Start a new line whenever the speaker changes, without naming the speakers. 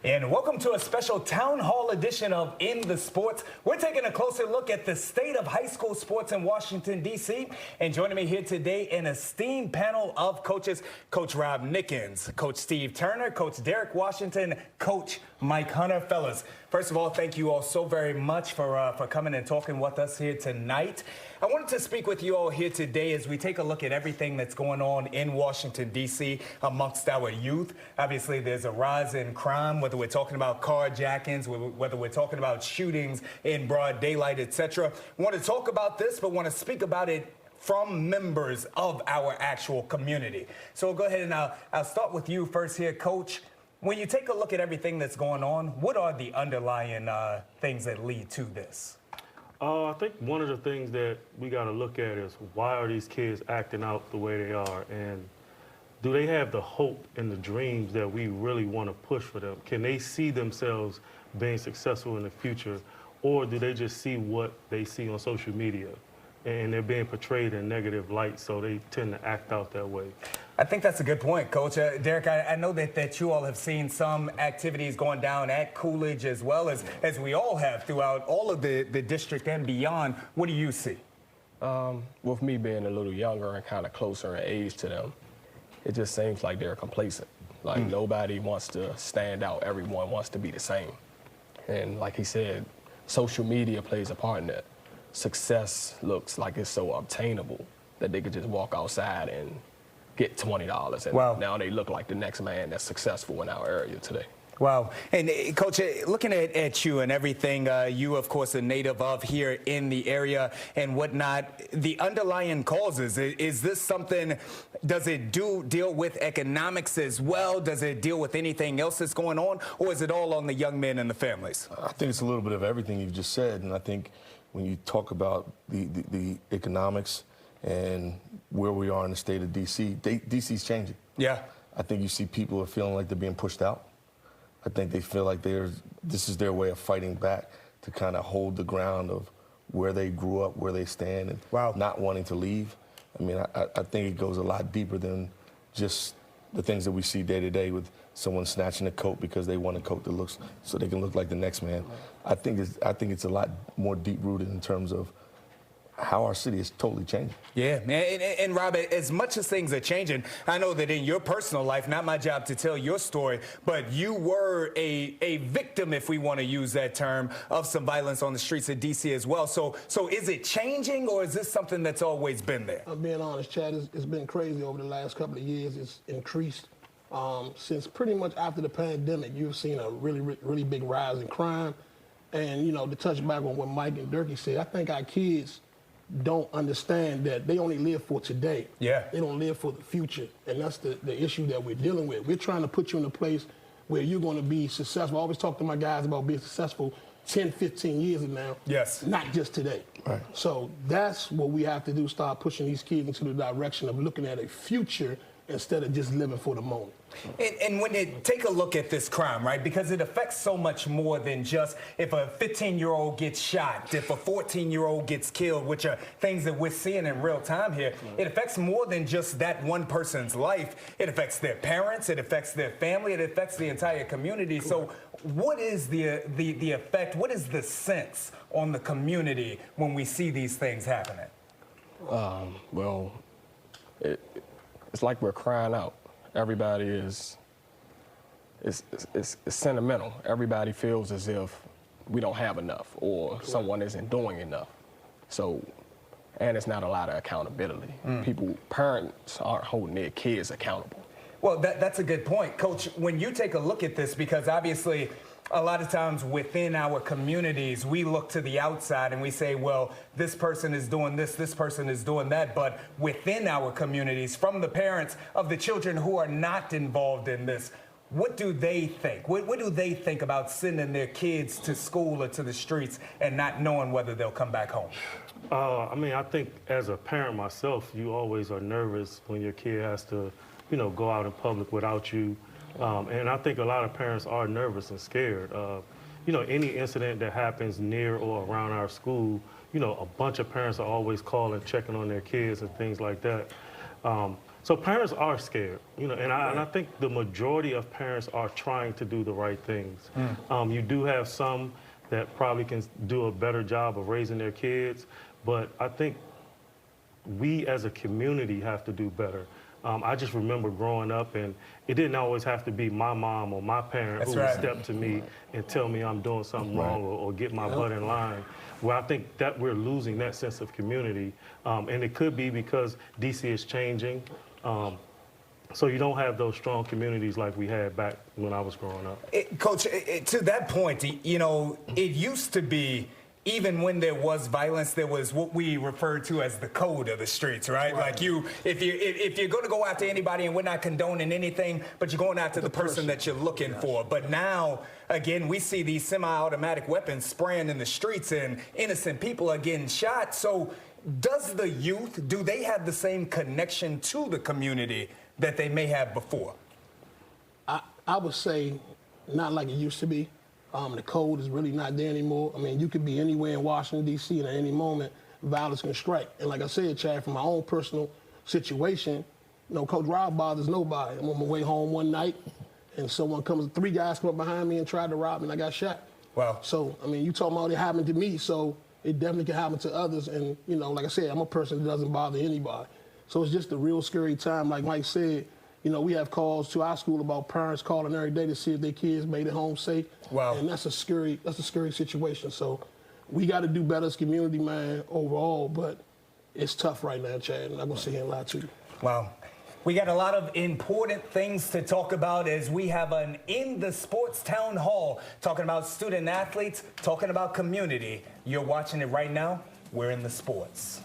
And welcome to a special town hall edition of In the Sports. We're taking a closer look at the state of high school sports in Washington, D.C. And joining me here today, an esteemed panel of coaches, Coach Rob Nickens, Coach Steve Turner, Coach Derek Washington, Coach Mike Hunter. Fellas, first of all, thank you all so very much for coming and talking with us here tonight. I wanted to speak with you all here today as we take a look at everything that's going on in Washington, D.C. amongst our youth. Obviously, there's a rise in crime, whether we're talking about carjackings, whether we're talking about shootings in broad daylight, etc. I want to talk about this, but want to speak about it from members of our actual community. So go ahead and I'll start with you first here, Coach. When you take a look at everything that's going on, what are the underlying things that lead to this?
I think one of the things that we got to look at is why are these kids acting out the way they are, and do they have the hope and the dreams that we really want to push for them? Can they see themselves being successful in the future, or do they just see what they see on social media and they're being portrayed in negative light, so they tend to act out that way?
I think that's a good point, Coach. Derek, I know that you all have seen some activities going down at Coolidge as well as we all have throughout all of the district and beyond. What do you see?
With me being a little younger and kind of closer in age to them, it just seems like they're complacent. Like nobody wants to stand out. Everyone wants to be the same. And like he said, social media plays a part in that. Success looks like it's so obtainable that they could just walk outside and get $20, and
wow,
now they look like the next man that's successful in our area today.
Wow. And Coach, looking at you and everything, you, of course, a native of here in the area and whatnot, the underlying causes, is this something, does it deal with economics as well? Does it deal with anything else that's going on? Or is it all on the young men and the families?
I think it's a little bit of everything you've just said. And I think when you talk about the economics and where we are in the state of D.C., D.C.'s changing.
Yeah.
I think you see people are feeling like they're being pushed out. I think they feel like this is their way of fighting back to kind of hold the ground of where they grew up, where they stand, and
wow,
not wanting to leave. I mean, I think it goes a lot deeper than just the things that we see day to day with someone snatching a coat because they want a coat that looks so they can look like the next man. I think it's a lot more deep-rooted in terms of how our city is totally changing.
Yeah, and Rob, as much as things are changing, I know that in your personal life, not my job to tell your story, but you were a victim, if we want to use that term, of some violence on the streets of D.C. as well. So is it changing, or is this something that's always been there?
I'm being honest, Chad, it's been crazy over the last couple of years. It's increased. Since pretty much after the pandemic, you've seen a really big rise in crime. And, you know, to touch back on what Mike and Durkee said, I think our kids don't understand that they only live for today.
Yeah.
They don't live for the future. And that's the issue that we're dealing with. We're trying to put you in a place where you're going to be successful. I always talk to my guys about being successful 10, 15 years from now.
Yes.
Not just today.
Right.
So that's what we have to do, start pushing these kids into the direction of looking at a future instead of just living for the moment.
And when you take a look at this crime, right, because it affects so much more than just if a 15-year-old gets shot, if a 14-year-old gets killed, which are things that we're seeing in real time here. It affects more than just that one person's life. It affects their parents, it affects their family, it affects the entire community. So what is the effect, what is the sense on the community when we see these things happening?
Well, it's like we're crying out. Everybody is sentimental. Everybody feels as if we don't have enough or someone isn't doing enough. So, and it's not a lot of accountability. Parents aren't holding their kids accountable.
Well, that's a good point. Coach, when you take a look at this, because obviously a lot of times within our communities, we look to the outside and we say, well, this person is doing this person is doing that. But within our communities, from the parents of the children who are not involved in this, what do they think? What do they think about sending their kids to school or to the streets and not knowing whether they'll come back home?
I mean, I think as a parent myself, you always are nervous when your kid has to, you know, go out in public without you. And I think a lot of parents are nervous and scared. You know, any incident that happens near or around our school, you know, a bunch of parents are always calling, checking on their kids and things like that. So parents are scared, you know, and I think the majority of parents are trying to do the right things. You do have some that probably can do a better job of raising their kids, but I think we as a community have to do better. I just remember growing up, and it didn't always have to be my mom or my parent who would step to me and tell me I'm doing something wrong or get my butt in line. Well, I think that we're losing that sense of community, and it could be because DC is changing. So you don't have those strong communities like we had back when I was growing up.
Coach, to that point, you know, it used to be, even when there was violence, there was what we refer to as the code of the streets, right? Like if you're going to go after anybody, and we're not condoning anything, but you're going after the person that you're looking for. But now, again, we see these semi-automatic weapons spraying in the streets, and innocent people are getting shot. So does the youth, do they have the same connection to the community that they may have before?
I would say not like it used to be. The code is really not there anymore. I mean, you could be anywhere in Washington, D.C., and at any moment, violence can strike. And like I said, Chad, from my own personal situation, you know, Coach Rob bothers nobody. I'm on my way home one night, and three guys come up behind me and tried to rob me, and I got shot.
Wow.
So, I mean, you talking about it happened to me, so it definitely can happen to others. And, you know, like I said, I'm a person that doesn't bother anybody. So it's just a real scary time. Like Mike said, you know, we have calls to our school about parents calling every day to see if their kids made it home safe.
Wow.
And that's a scary situation. So we got to do better as a community, man, overall. But it's tough right now, Chad. I'm not going to sit here and lie to you.
Wow. We got a lot of important things to talk about as we have an In the Sports Town Hall talking about student athletes, talking about community. You're watching it right now. We're in the sports.